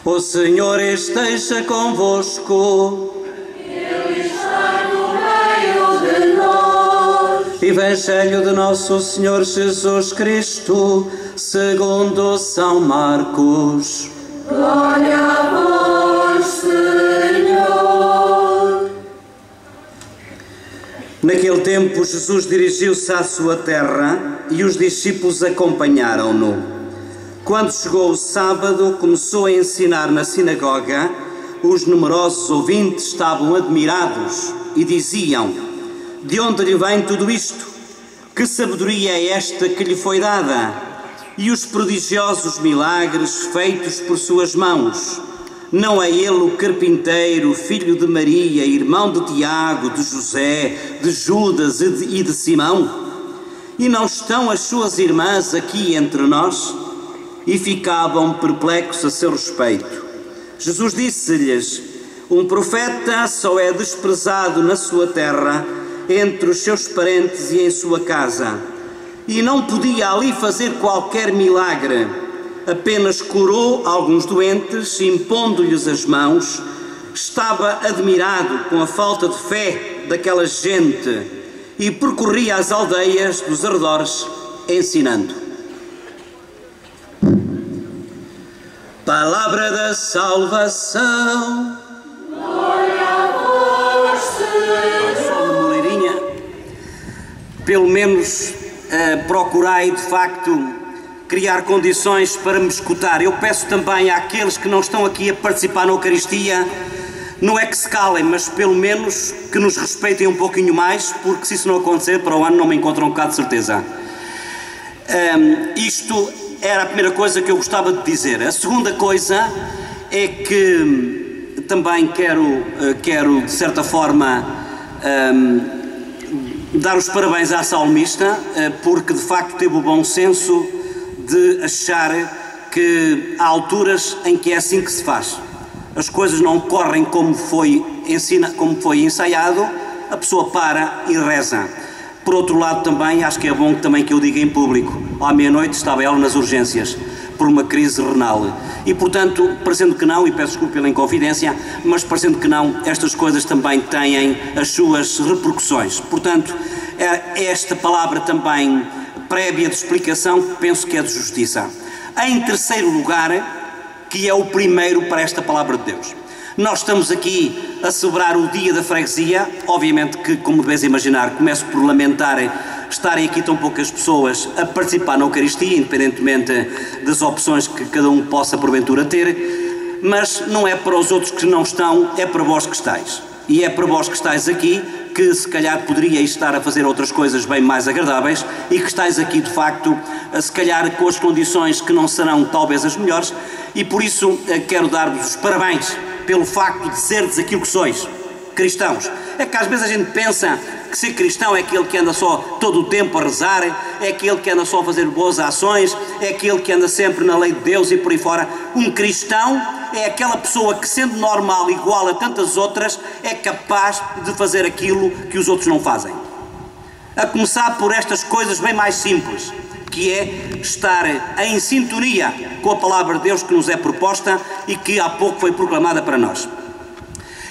O Senhor esteja convosco. Ele está no meio de nós. Evangelho de nosso Senhor Jesus Cristo, segundo São Marcos. Glória a vós, Senhor. Naquele tempo, Jesus dirigiu-se à sua terra e os discípulos acompanharam-no. Quando chegou o sábado, começou a ensinar na sinagoga. Os numerosos ouvintes estavam admirados e diziam: de onde lhe vem tudo isto? Que sabedoria é esta que lhe foi dada? E os prodigiosos milagres feitos por suas mãos? Não é ele o carpinteiro, filho de Maria, irmão de Tiago, de José, de Judas e de Simão? E não estão as suas irmãs aqui entre nós? E ficavam perplexos a seu respeito. Jesus disse-lhes: um profeta só é desprezado na sua terra, entre os seus parentes e em sua casa. E não podia ali fazer qualquer milagre, apenas curou alguns doentes, impondo-lhes as mãos. Estava admirado com a falta de fé daquela gente e percorria as aldeias dos arredores ensinando. Palavra da salvação. Glória a vós, Senhor. Só uma moleirinha. Pelo menos procurai de facto criar condições para me escutar. Eu peço também àqueles que não estão aqui a participar na Eucaristia, não é que se calem, mas pelo menos que nos respeitem um pouquinho mais, porque se isso não acontecer, para o ano não me encontram cá de certeza. Isto era a primeira coisa que eu gostava de dizer. A segunda coisa é que também quero de certa forma, dar os parabéns à salmista, porque de facto teve o bom senso de achar que há alturas em que é assim que se faz. As coisas não correm como foi ensaiado, a pessoa para e reza. Por outro lado também, acho que é bom também que eu diga em público, à meia-noite estava ela nas urgências, por uma crise renal. E portanto, parecendo que não, e peço desculpa pela inconfidência, mas parecendo que não, estas coisas também têm as suas repercussões. Portanto, esta palavra também prévia de explicação, penso que é de justiça. Em terceiro lugar, que é o primeiro para esta palavra de Deus. Nós estamos aqui a celebrar o dia da freguesia, obviamente que, como deves imaginar, começo por lamentar estarem aqui tão poucas pessoas a participar na Eucaristia, independentemente das opções que cada um possa porventura ter, mas não é para os outros que não estão, é para vós que estáis. E é para vós que estáis aqui, que se calhar poderíais estar a fazer outras coisas bem mais agradáveis e que estáis aqui de facto, se calhar com as condições que não serão talvez as melhores, e por isso quero dar-vos os parabéns pelo facto de seres aquilo que sois, cristãos. É que às vezes a gente pensa que ser cristão é aquele que anda só todo o tempo a rezar, é aquele que anda só a fazer boas ações, é aquele que anda sempre na lei de Deus e por aí fora. Um cristão é aquela pessoa que, sendo normal igual a tantas outras, é capaz de fazer aquilo que os outros não fazem. A começar por estas coisas bem mais simples, que é estar em sintonia com a palavra de Deus que nos é proposta e que há pouco foi proclamada para nós.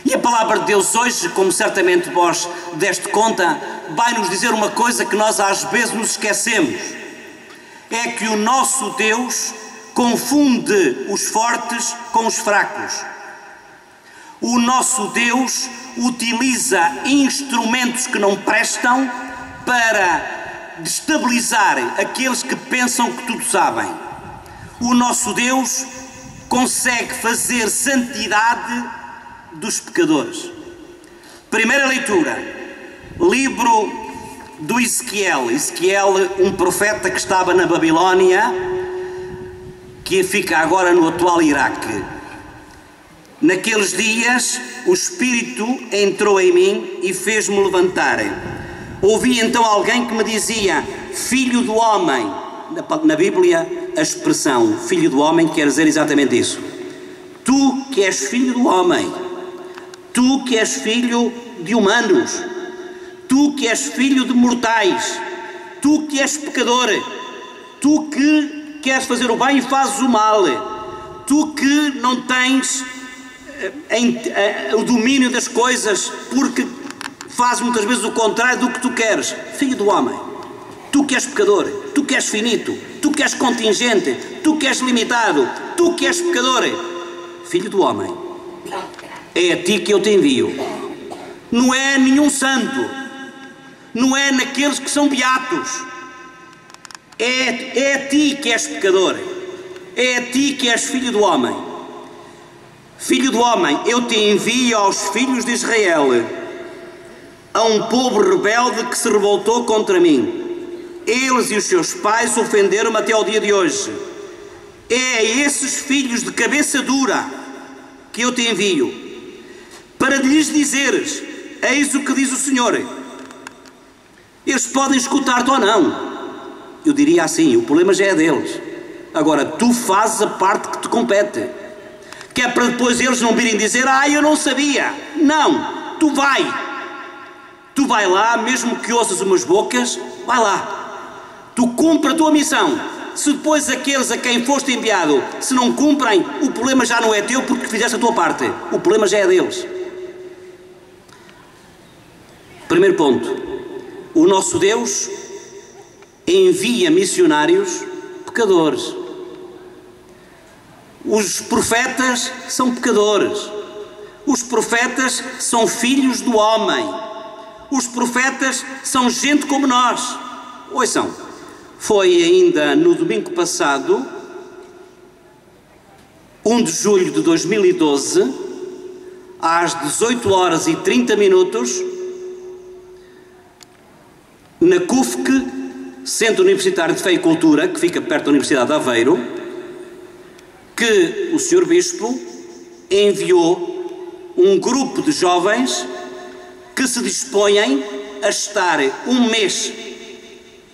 E a palavra de Deus hoje, como certamente vós deste conta, vai nos dizer uma coisa que nós às vezes nos esquecemos. É que o nosso Deus confunde os fortes com os fracos. O nosso Deus utiliza instrumentos que não prestam para destabilizar aqueles que pensam que tudo sabem. O nosso Deus consegue fazer santidade dos pecadores. Primeira leitura, livro do Ezequiel, um profeta que estava na Babilónia, que fica agora no atual Iraque. Naqueles dias o Espírito entrou em mim e fez-me levantar. Ouvi então alguém que me dizia: Filho do homem. Na Bíblia a expressão Filho do homem quer dizer exatamente isso. Tu que és filho do homem, tu que és filho de humanos, tu que és filho de mortais, tu que és pecador, tu que queres fazer o bem e fazes o mal, Tu que não tens o domínio das coisas, porque fazes muitas vezes o contrário do que tu queres. Filho do homem, tu que és pecador, tu que és finito, tu que és contingente, tu que és limitado, tu que és pecador, filho do homem, é a ti que eu te envio. Não é nenhum santo, não é naqueles que são beatos, é a ti que és pecador, é a ti que és filho do homem. Filho do homem, eu te envio aos filhos de Israel, a um povo rebelde que se revoltou contra mim. Eles e os seus pais ofenderam-me até ao dia de hoje. É a esses filhos de cabeça dura que eu te envio, para lhes dizeres: eis o que diz o Senhor. Eles podem escutar-te ou não. Eu diria assim, o problema já é deles. Agora, tu fazes a parte que te compete, que é para depois eles não virem dizer: eu não sabia. Não, tu vai lá, mesmo que ouças umas bocas, vai lá. Tu cumpre a tua missão. Se depois aqueles a quem foste enviado, se não cumprem, o problema já não é teu, porque fizeste a tua parte. O problema já é deles. Primeiro ponto: o nosso Deus envia missionários pecadores. Os profetas são pecadores. Os profetas são filhos do homem. Os profetas são gente como nós. Ouçam, foi ainda no domingo passado, 1 de julho de 2012, às 18h30, na CUFC, Centro Universitário de Fé e Cultura, que fica perto da Universidade de Aveiro, que o Sr. Bispo enviou um grupo de jovens que se dispõem a estar um mês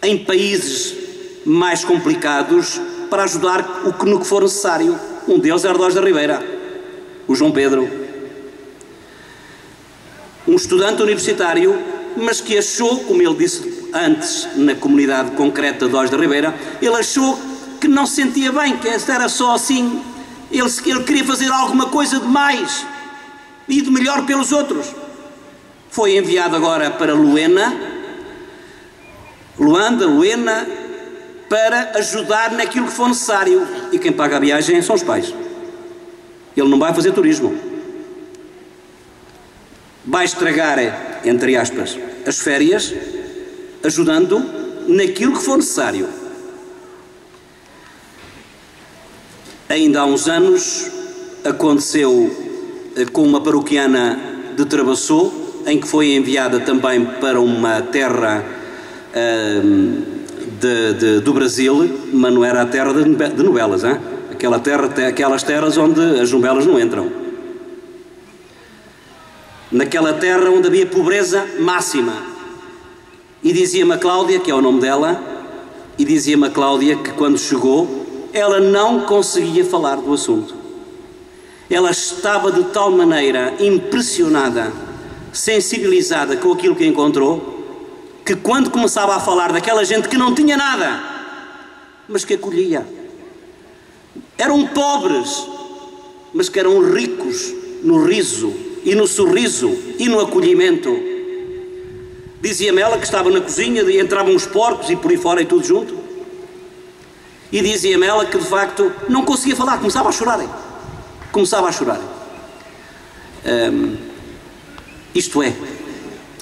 em países mais complicados para ajudar no que for necessário. Um deles é Ardós da Ribeira, o João Pedro, um estudante universitário, mas que achou, como ele disse antes na comunidade concreta de Ardós da Ribeira, ele achou que não se sentia bem, que era só assim, ele queria fazer alguma coisa de mais e de melhor pelos outros. Foi enviado agora para Luanda, para ajudar naquilo que for necessário. E quem paga a viagem são os pais. Ele não vai fazer turismo. Vai estragar, entre aspas, as férias, ajudando naquilo que for necessário. Ainda há uns anos aconteceu com uma paroquiana de Travassou, em que foi enviada também para uma terra do Brasil, mas não era a terra de novelas, hein? Aquelas terras onde as novelas não entram. Naquela terra onde havia pobreza máxima. E dizia-me a Cláudia, que é o nome dela, e dizia-me a Cláudia que quando chegou, ela não conseguia falar do assunto. Ela estava de tal maneira impressionada, sensibilizada com aquilo que encontrou, que quando começava a falar daquela gente que não tinha nada, mas que acolhia, eram pobres, mas que eram ricos no riso e no sorriso e no acolhimento. Dizia-me ela que estava na cozinha e entravam os porcos e por aí fora e tudo junto, e dizia-me ela que de facto não conseguia falar, começava a chorar. Isto é,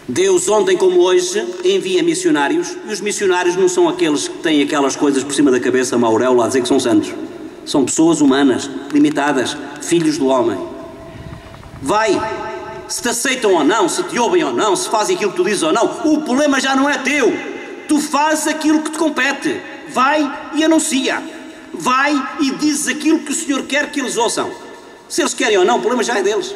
Deus ontem como hoje envia missionários, e os missionários não são aqueles que têm aquelas coisas por cima da cabeça, uma auréola a dizer que são santos. São pessoas humanas, limitadas, filhos do homem. Vai, se te aceitam ou não, se te ouvem ou não, se fazem aquilo que tu dizes ou não, o problema já não é teu. Tu fazes aquilo que te compete. Vai e anuncia. Vai e dizes aquilo que o Senhor quer que eles ouçam. Se eles querem ou não, o problema já é deles.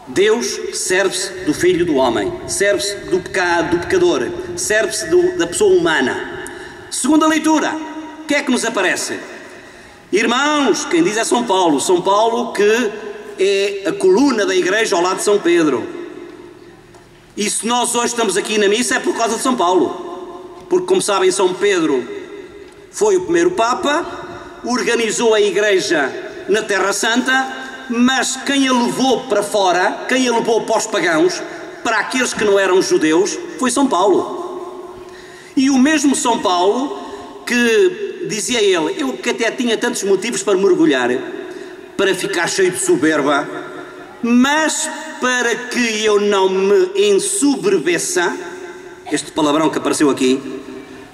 Deus serve-se do filho do homem, serve-se do pecado, do pecador, serve-se da pessoa humana. Segunda leitura, o que é que nos aparece? Irmãos, quem diz é São Paulo que é a coluna da igreja ao lado de São Pedro. E se nós hoje estamos aqui na missa é por causa de São Paulo, porque como sabem São Pedro foi o primeiro Papa, organizou a igreja na Terra Santa, mas quem a levou para fora, quem a levou para os pagãos, para aqueles que não eram judeus, foi São Paulo. E o mesmo São Paulo que dizia ele, eu que até tinha tantos motivos para mergulhar, para ficar cheio de soberba, mas para que eu não me ensoberbeça, este palavrão que apareceu aqui,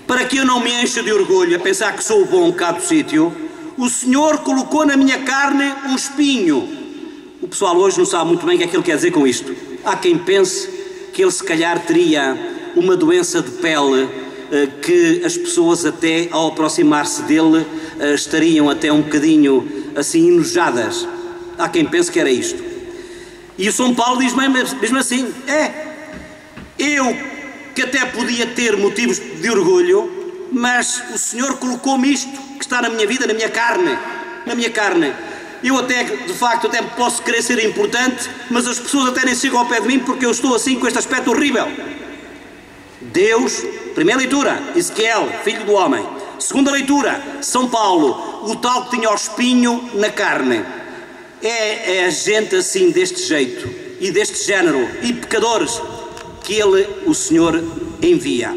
para que eu não me encha de orgulho a pensar que sou o bom cá do sítio, o Senhor colocou na minha carne um espinho. O pessoal hoje não sabe muito bem o que é que ele quer dizer com isto. Há quem pense que ele se calhar teria uma doença de pele, que as pessoas até ao aproximar-se dele estariam até um bocadinho assim enojadas. Há quem pense que era isto. E o São Paulo diz-me assim, eu que até podia ter motivos de orgulho, mas o Senhor colocou-me isto que está na minha vida, na minha carne. Eu até, de facto, até posso querer ser importante, mas as pessoas até nem chegam ao pé de mim porque eu estou assim com este aspecto horrível. Deus, primeira leitura, Ezequiel, filho do homem. Segunda leitura, São Paulo, o tal que tinha o espinho na carne. É a gente assim deste jeito e deste género e pecadores que ele, o Senhor, envia.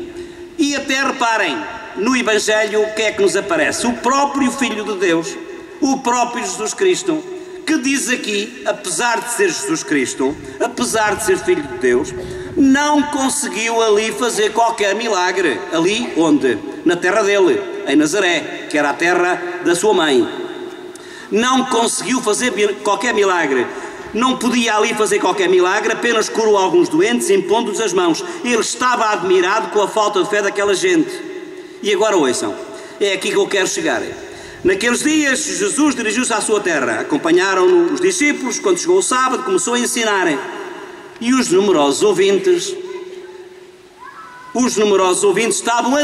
E até reparem, no Evangelho o que é que nos aparece? O próprio Filho de Deus, o próprio Jesus Cristo, que diz aqui, apesar de ser Jesus Cristo, apesar de ser Filho de Deus, não conseguiu ali fazer qualquer milagre. Ali onde? Na terra dele, em Nazaré, que era a terra da sua mãe. Não conseguiu fazer qualquer milagre. Não podia ali fazer qualquer milagre, apenas curou alguns doentes, impondo-lhes as mãos. Ele estava admirado com a falta de fé daquela gente. E agora ouçam, é aqui que eu quero chegar. Naqueles dias, Jesus dirigiu-se à sua terra. Acompanharam-no os discípulos. Quando chegou o sábado, começou a ensinar. E os numerosos ouvintes estavam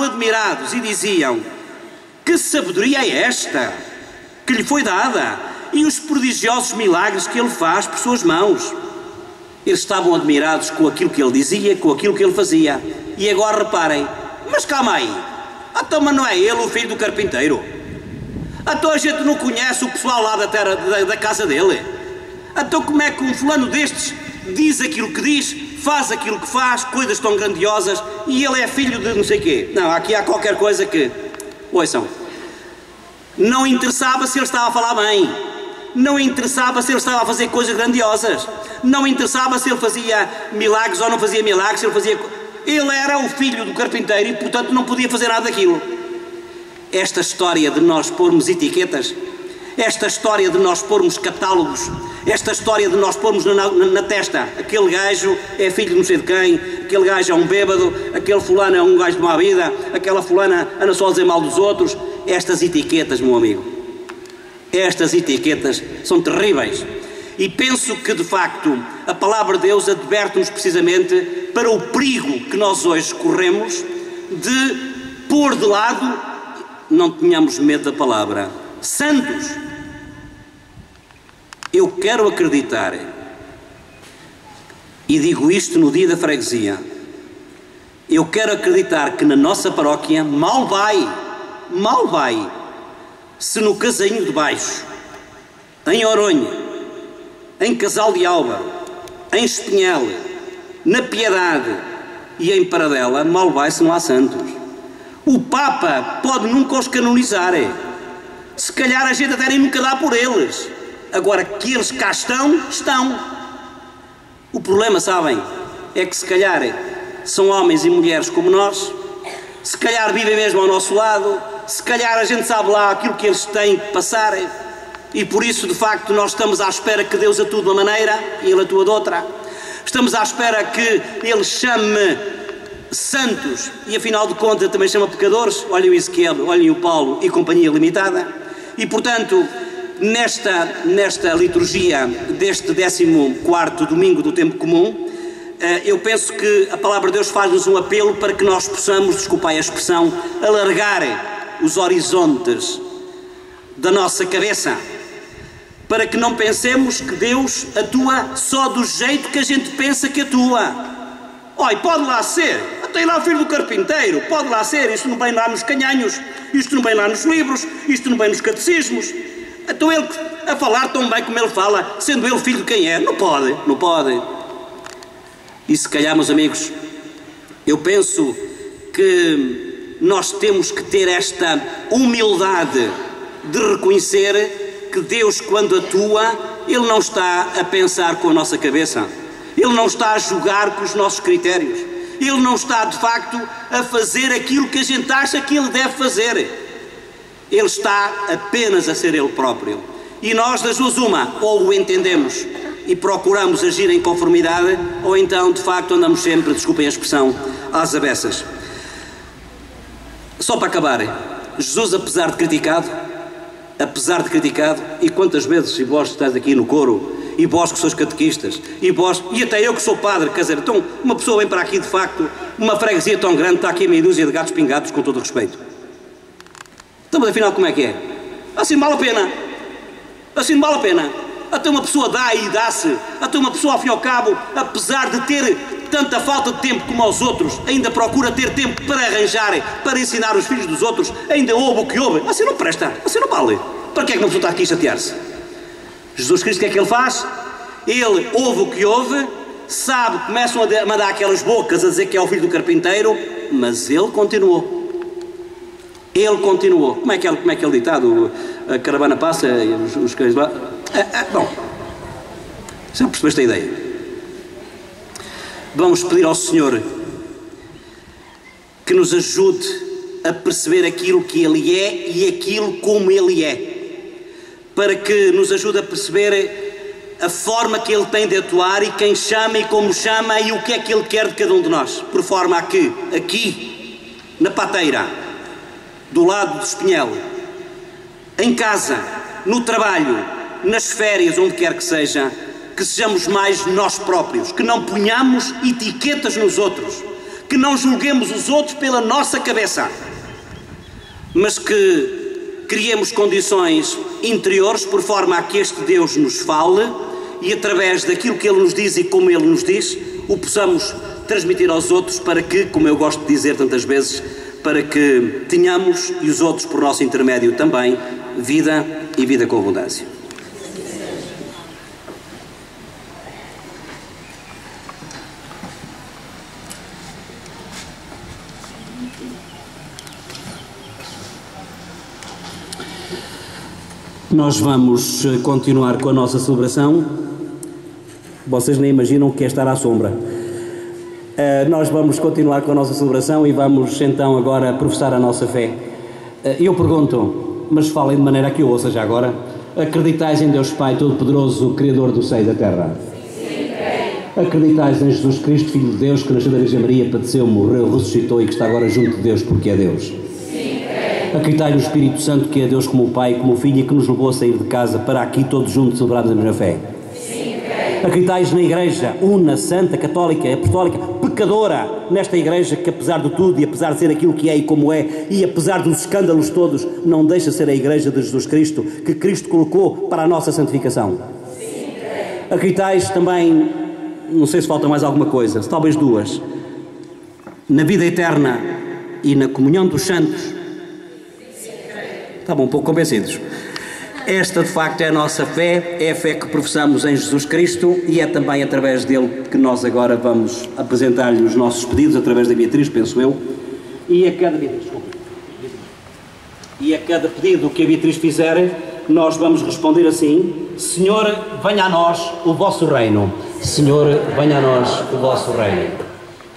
admirados e diziam, que sabedoria é esta que lhe foi dada e os prodigiosos milagres que ele faz por suas mãos. Eles estavam admirados com aquilo que ele dizia, com aquilo que ele fazia. E agora reparem, mas calma aí, então mas não é ele o filho do carpinteiro? Então a gente não conhece o pessoal lá da casa dele? Então como é que um fulano destes diz aquilo que diz, faz aquilo que faz, coisas tão grandiosas, e ele é filho de não sei quê? Não, aqui há qualquer coisa que... Ouçam, não interessava se ele estava a falar bem, não interessava se ele estava a fazer coisas grandiosas, não interessava se ele fazia milagres ou não fazia milagres, se ele fazia... Ele era o filho do carpinteiro e, portanto, não podia fazer nada daquilo. Esta história de nós pormos etiquetas, esta história de nós pormos catálogos, esta história de nós pormos na testa, aquele gajo é filho de não sei de quem, aquele gajo é um bêbado, aquele fulano é um gajo de má vida, aquela fulana anda só a dizer mal dos outros. Estas etiquetas, meu amigo, estas etiquetas são terríveis. E penso que, de facto, a palavra de Deus adverte-nos precisamente para o perigo que nós hoje corremos de pôr de lado, não tenhamos medo da palavra, santos. Eu quero acreditar, e digo isto no dia da freguesia, eu quero acreditar que na nossa paróquia mal vai, se no Casainho de Baixo, em Oronha, em Casal de Alba, em Espinhel, na Piedade e em Paradela, mal vai se não há santos. O Papa pode nunca os canonizar, se calhar a gente até nem nunca dá por eles. Agora que eles cá estão. O problema, sabem, é que se calhar são homens e mulheres como nós, se calhar vivem mesmo ao nosso lado, se calhar a gente sabe lá aquilo que eles têm que passar, e por isso, de facto, nós estamos à espera que Deus atue de uma maneira e Ele atua de outra. Estamos à espera que Ele chame santos e, afinal de contas, também chama pecadores. Olhem o Ezequiel, olhem o Paulo e Companhia Limitada. E, portanto, nesta liturgia deste 14º domingo do tempo comum, eu penso que a palavra de Deus faz-nos um apelo para que nós possamos, desculpai a expressão, alargar os horizontes da nossa cabeça, para que não pensemos que Deus atua só do jeito que a gente pensa que atua. Olha, pode lá ser, até lá o filho do carpinteiro, pode lá ser, isso não vem lá nos canhanhos, isto não vem lá nos livros, isto não vem nos catecismos. Então ele a falar tão bem como ele fala, sendo ele filho de quem é? Não pode, não pode. E se calhar, meus amigos, eu penso que nós temos que ter esta humildade de reconhecer que Deus, quando atua, Ele não está a pensar com a nossa cabeça, Ele não está a julgar com os nossos critérios, Ele não está, de facto, a fazer aquilo que a gente acha que Ele deve fazer. Ele está apenas a ser Ele próprio. E nós, das duas uma, ou o entendemos e procuramos agir em conformidade, ou então, de facto, andamos sempre, desculpem a expressão, às avessas. Só para acabar, Jesus, apesar de criticado, e quantas vezes, e vós que estáis aqui no coro, e vós que sois catequistas, e vós, e até eu que sou padre, quer dizer, então uma pessoa vem para aqui, de facto, uma freguesia tão grande, está aqui meia dúzia de gatos pingados, com todo o respeito. Então, mas afinal, como é que é? Assim não vale a pena. Assim não vale a pena. Até uma pessoa dá e dá-se. Até uma pessoa, ao fim e ao cabo, apesar de ter tanta falta de tempo como aos outros, ainda procura ter tempo para arranjar, para ensinar os filhos dos outros, ainda ouve o que ouve. Assim não presta, assim não vale. Para que é que uma pessoa está aqui a chatear-se? Jesus Cristo, o que é que Ele faz? Ele ouve o que ouve, sabe, começam a mandar aquelas bocas a dizer que é o filho do carpinteiro, mas Ele continuou. Ele continuou. Como é que é o ditado? A caravana passa e os cães lá... Bom, já percebeste a ideia? Vamos pedir ao Senhor que nos ajude a perceber aquilo que Ele é e aquilo como Ele é, para que nos ajude a perceber a forma que Ele tem de atuar e quem chama e como chama e o que é que Ele quer de cada um de nós, por forma a que aqui, na pateira, do lado do Espinhel, em casa, no trabalho, nas férias, onde quer que seja, que sejamos mais nós próprios, que não ponhamos etiquetas nos outros, que não julguemos os outros pela nossa cabeça, mas que criemos condições interiores por forma a que este Deus nos fale e através daquilo que Ele nos diz e como Ele nos diz, o possamos transmitir aos outros para que, como eu gosto de dizer tantas vezes, para que tenhamos, e os outros por nosso intermédio também, vida e vida com abundância. Nós vamos continuar com a nossa celebração. Vocês nem imaginam o que é estar à sombra. Nós vamos continuar com a nossa celebração e vamos então agora professar a nossa fé. Eu pergunto, mas falem de maneira que eu ouça já agora: acreditais em Deus Pai Todo-Poderoso, Criador do céu e da terra? Sim, creio. Acreditais em Jesus Cristo, Filho de Deus, que nasceu da Virgem Maria, padeceu, morreu, ressuscitou e que está agora junto de Deus porque é Deus? Sim, creio. Acreditai no Espírito Santo, que é Deus como o Pai, como o Filho e que nos levou a sair de casa para aqui todos juntos celebrarmos a mesma fé? Acreditais na Igreja una, santa, católica, apostólica, pecadora, nesta Igreja que, apesar de tudo e apesar de ser aquilo que é e como é, e apesar dos escândalos todos, não deixa de ser a Igreja de Jesus Cristo, que Cristo colocou para a nossa santificação? Sim, creio. Acreditais também, não sei se falta mais alguma coisa, talvez duas, na vida eterna e na comunhão dos santos? Estavam um pouco convencidos. Esta, de facto, é a nossa fé, é a fé que professamos em Jesus Cristo e é também através dele que nós agora vamos apresentar-lhe os nossos pedidos, através da Beatriz, penso eu. E a cada pedido que a Beatriz fizer, nós vamos responder assim: Senhor, venha a nós o vosso reino. Senhor, venha a nós o vosso reino.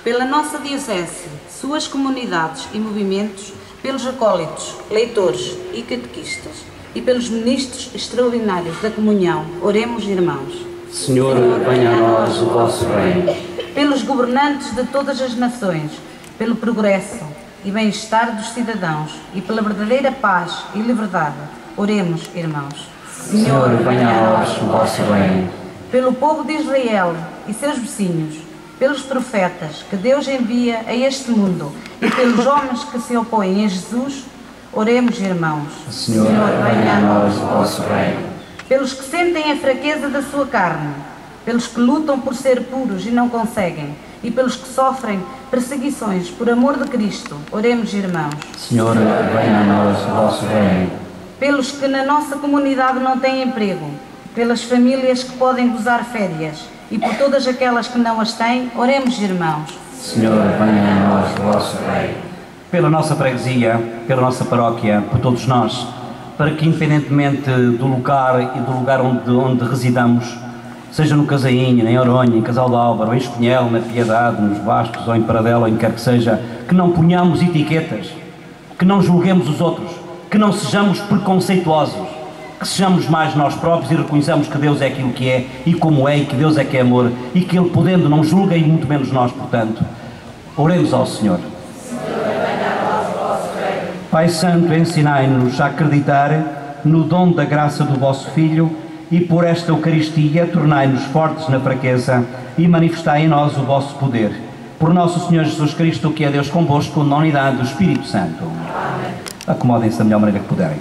Pela nossa diocese, suas comunidades e movimentos, pelos acólitos, leitores e catequistas, e pelos ministros extraordinários da comunhão, oremos, irmãos. Senhor, venha a nós o vosso reino. Pelos governantes de todas as nações, pelo progresso e bem-estar dos cidadãos e pela verdadeira paz e liberdade, oremos, irmãos. Senhor, venha a nós o vosso reino. Pelo povo de Israel e seus vizinhos, pelos profetas que Deus envia a este mundo e pelos homens que se opõem a Jesus, oremos, irmãos. Senhor, venha a nós o vosso reino. Pelos que sentem a fraqueza da sua carne, pelos que lutam por ser puros e não conseguem, e pelos que sofrem perseguições por amor de Cristo. Oremos, irmãos. Senhor, venha a nós o vosso reino. Pelos que na nossa comunidade não têm emprego, pelas famílias que podem gozar férias e por todas aquelas que não as têm, oremos, irmãos. Senhor, venha a nós o vosso reino. Pela nossa freguesia, pela nossa paróquia, por todos nós, para que, independentemente do lugar e do lugar onde residamos, seja no Casainho, em Oronha, em Casal de Álvaro, ou em Espanhol, na Piedade, nos Bastos, ou em Paradela, ou em quer que seja, que não ponhamos etiquetas, que não julguemos os outros, que não sejamos preconceituosos, que sejamos mais nós próprios e reconheçamos que Deus é aquilo que é e como é, e que Deus é que é amor, e que Ele, podendo, não julga, e muito menos nós, portanto. Oremos ao Senhor. Pai Santo, ensinai-nos a acreditar no dom da graça do vosso Filho e por esta Eucaristia tornai-nos fortes na fraqueza e manifestai em nós o vosso poder. Por nosso Senhor Jesus Cristo, que é Deus convosco, na unidade do Espírito Santo. Amém. Acomodem-se da melhor maneira que puderem.